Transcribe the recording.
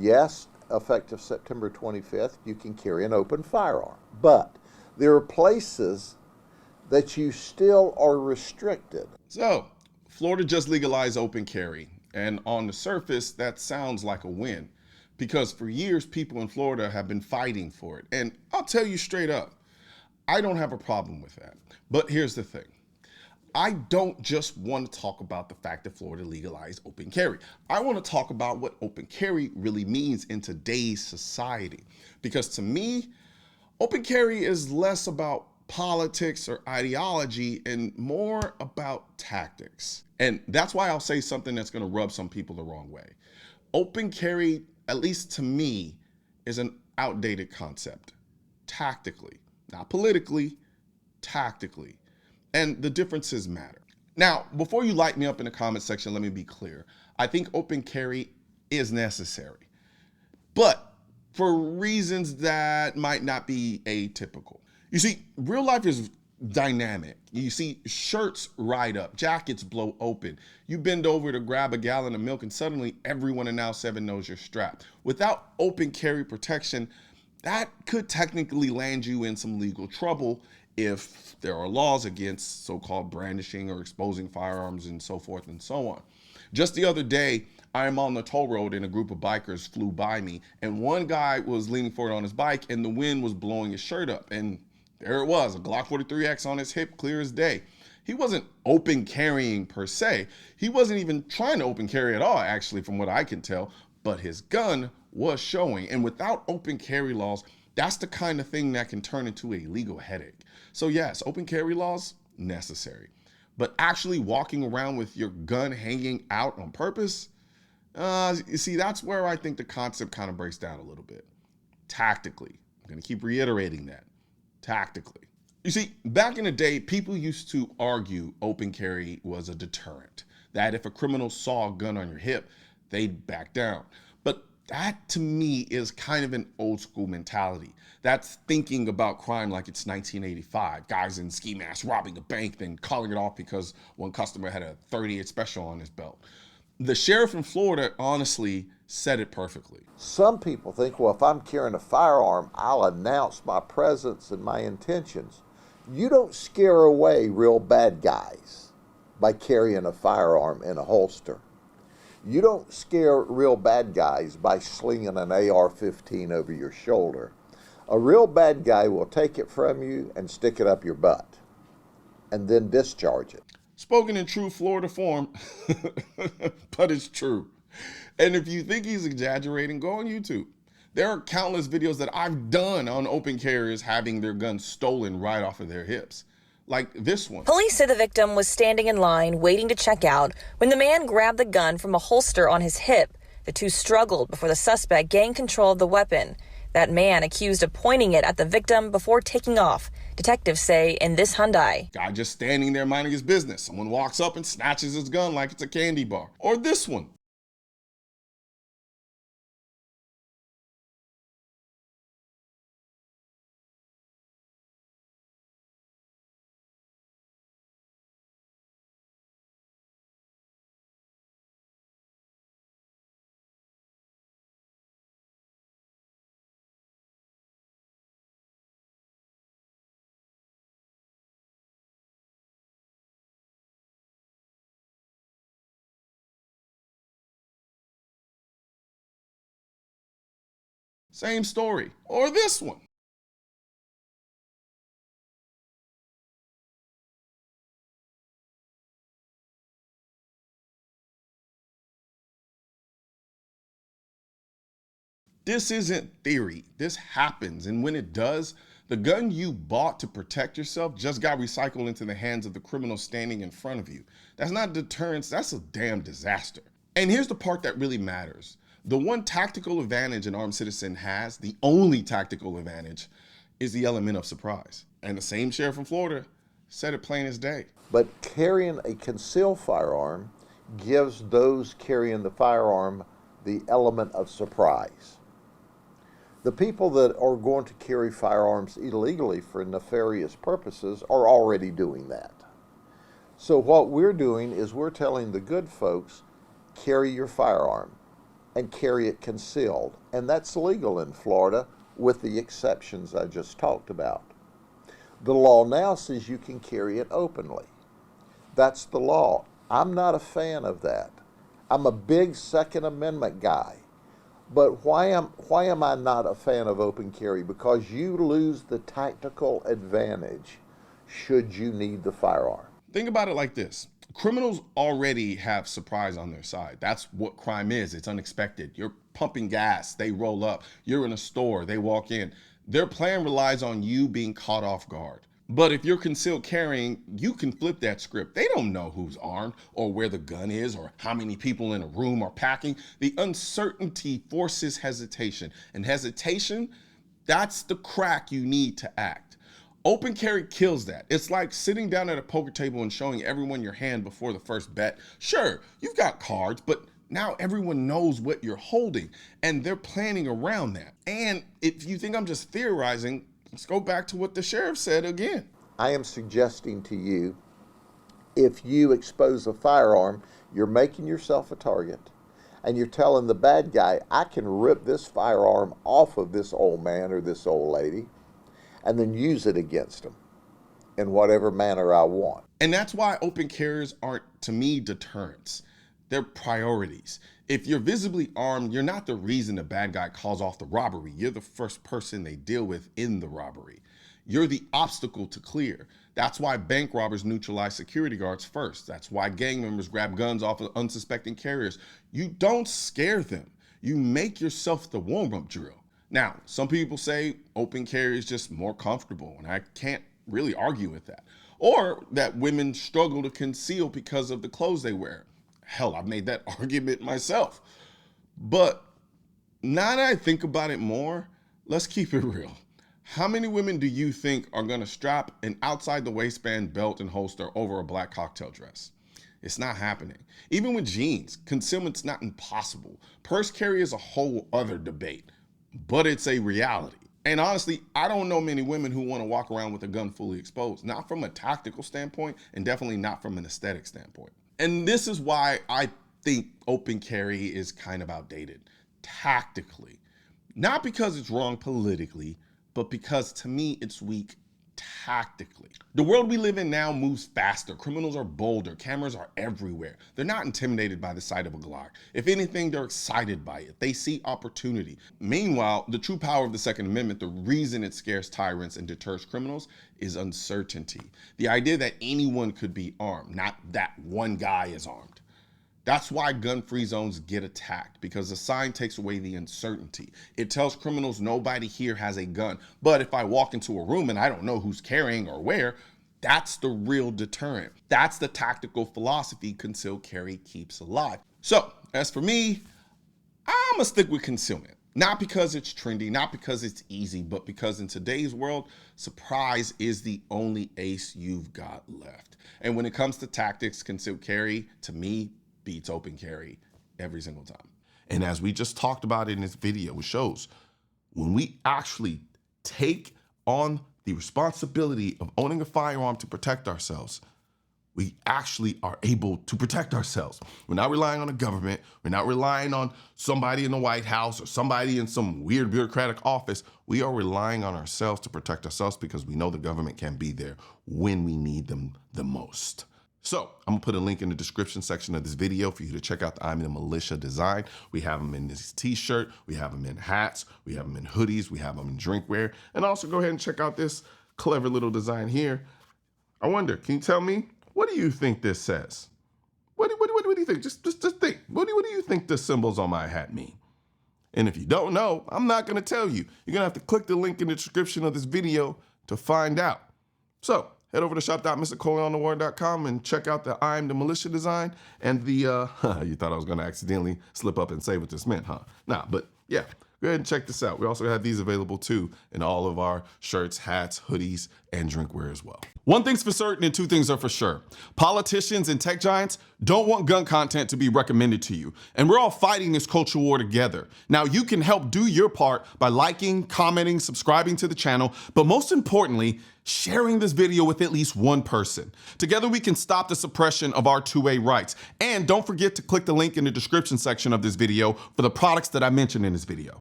yes, effective September 25th, you can carry an open firearm. But there are places that you still are restricted. So, Florida just legalized open carry. And on the surface, that sounds like a win. Because for years, people in Florida have been fighting for it. And I'll tell you straight up, I don't have a problem with that. But here's the thing. I don't just want to talk about the fact that Florida legalized open carry. I want to talk about what open carry really means in today's society. Because to me, open carry is less about politics or ideology and more about tactics. And that's why I'll say something that's going to rub some people the wrong way. Open carry, at least to me, is an outdated concept. Tactically, not politically, tactically. And the differences matter. Now, before you light me up in the comment section, let me be clear. I think open carry is necessary, but for reasons that might not be atypical. You see, real life is dynamic. You see shirts ride up, jackets blow open. You bend over to grab a gallon of milk and suddenly everyone in Now 7 knows you're strapped. Without open carry protection, that could technically land you in some legal trouble if there are laws against so-called brandishing or exposing firearms and so forth and so on. Just the other day, I am on the toll road and a group of bikers flew by me, and one guy was leaning forward on his bike and the wind was blowing his shirt up, and there it was, a Glock 43X on his hip, clear as day. He wasn't open carrying per se. He wasn't even trying to open carry at all, actually, from what I can tell, but his gun was showing. And without open carry laws, that's the kind of thing that can turn into a legal headache. So yes, open carry laws, necessary. But actually walking around with your gun hanging out on purpose, you see, that's where I think the concept kind of breaks down a little bit. Tactically, I'm gonna keep reiterating that, tactically. You see, back in the day, people used to argue open carry was a deterrent, that if a criminal saw a gun on your hip, they'd back down. But that to me is kind of an old school mentality. That's thinking about crime like it's 1985. Guys in ski masks robbing a bank, then calling it off because one customer had a 38 special on his belt. The sheriff in Florida honestly said it perfectly. Some people think, well, if I'm carrying a firearm, I'll announce my presence and my intentions. You don't scare away real bad guys by carrying a firearm in a holster. You don't scare real bad guys by slinging an AR-15 over your shoulder. A real bad guy will take it from you and stick it up your butt and then discharge it. Spoken in true Florida form, but it's true. And if you think he's exaggerating, go on YouTube. There are countless videos that I've done on open carriers having their guns stolen right off of their hips. Like this one. Police say the victim was standing in line waiting to check out when the man grabbed the gun from a holster on his hip. The two struggled before the suspect gained control of the weapon. That man accused of pointing it at the victim before taking off. Detectives say in this Hyundai. Guy just standing there minding his business. Someone walks up and snatches his gun like it's a candy bar. Or this one. Same story. Or this one. This isn't theory. This happens. And when it does, the gun you bought to protect yourself just got recycled into the hands of the criminal standing in front of you. That's not deterrence. That's a damn disaster. And here's the part that really matters. The one tactical advantage an armed citizen has, the only tactical advantage, is the element of surprise. And the same sheriff in Florida said it plain as day. But carrying a concealed firearm gives those carrying the firearm the element of surprise. The people that are going to carry firearms illegally for nefarious purposes are already doing that. So what we're doing is we're telling the good folks, carry your firearm. and carry it concealed. And that's legal in Florida with the exceptions I just talked about. The law now says you can carry it openly. That's the law. I'm not a fan of that. I'm a big Second Amendment guy. But why am I not a fan of open carry? Because you lose the tactical advantage should you need the firearm. Think about it like this. Criminals already have surprise on their side. That's what crime is. It's unexpected. You're pumping gas, they roll up. You're in a store, they walk in. Their plan relies on you being caught off guard. But if you're concealed carrying, you can flip that script. They don't know who's armed or where the gun is or how many people in a room are packing. The uncertainty forces hesitation. And hesitation, that's the crack you need to act. Open carry kills that. It's like sitting down at a poker table and showing everyone your hand before the first bet. Sure, you've got cards, but now everyone knows what you're holding and they're planning around that. And if you think I'm just theorizing, let's go back to what the sheriff said again. I am suggesting to you, if you expose a firearm, you're making yourself a target, and you're telling the bad guy, I can rip this firearm off of this old man or this old lady, and then use it against them in whatever manner I want. And that's why open carriers aren't, to me, deterrents. They're priorities. If you're visibly armed, you're not the reason the bad guy calls off the robbery. You're the first person they deal with in the robbery. You're the obstacle to clear. That's why bank robbers neutralize security guards first. That's why gang members grab guns off of unsuspecting carriers. You don't scare them. You make yourself the warm-up drill. Now, some people say open carry is just more comfortable, and I can't really argue with that. Or that women struggle to conceal because of the clothes they wear. Hell, I've made that argument myself. But now that I think about it more, let's keep it real. How many women do you think are gonna strap an outside the waistband belt and holster over a black cocktail dress? It's not happening. Even with jeans, concealment's not impossible. Purse carry is a whole other debate, but it's a reality. And honestly, I don't know many women who want to walk around with a gun fully exposed, not from a tactical standpoint and definitely not from an aesthetic standpoint. And this is why I think open carry is kind of outdated, tactically. Not because it's wrong politically, but because to me it's weak tactically. The world we live in now moves faster. Criminals are bolder. Cameras are everywhere. They're not intimidated by the sight of a Glock. If anything, they're excited by it. They see opportunity. Meanwhile, the true power of the Second Amendment, the reason it scares tyrants and deters criminals, is uncertainty. The idea that anyone could be armed, not that one guy is armed. That's why gun-free zones get attacked, because the sign takes away the uncertainty. It tells criminals nobody here has a gun. But if I walk into a room and I don't know who's carrying or where, that's the real deterrent. That's the tactical philosophy concealed carry keeps alive. So, as for me, I'm gonna stick with concealment. Not because it's trendy, not because it's easy, but because in today's world, surprise is the only ace you've got left. And when it comes to tactics, concealed carry, to me, beats open carry every single time. And as we just talked about in this video, it shows when we actually take on the responsibility of owning a firearm to protect ourselves, we actually are able to protect ourselves. We're not relying on the government. We're not relying on somebody in the White House or somebody in some weird bureaucratic office. We are relying on ourselves to protect ourselves because we know the government can be there when we need them the most. So I'm gonna put a link in the description section of this video for you to check out the I'm in a Militia design. We have them in this t-shirt, we have them in hats, we have them in hoodies, we have them in drinkware, and also go ahead and check out this clever little design here. I wonder, can you tell me, what do you think this says? What do you think? Just think. What do you think the symbols on my hat mean? And if you don't know, I'm not gonna tell you. You're gonna have to click the link in the description of this video to find out. So, head over to shop.mrcolionnoir.com and check out the I'm the Militia design and the, you thought I was gonna accidentally slip up and say what this meant, huh? Nah, but yeah, Go ahead and check this out. We also have these available too in all of our shirts, hats, hoodies, and drinkware as well. One thing's for certain and two things are for sure. Politicians and tech giants don't want gun content to be recommended to you. And we're all fighting this culture war together. Now you can help do your part by liking, commenting, subscribing to the channel, but most importantly, sharing this video with at least one person. Together we can stop the suppression of our 2A rights. And don't forget to click the link in the description section of this video for the products that I mentioned in this video.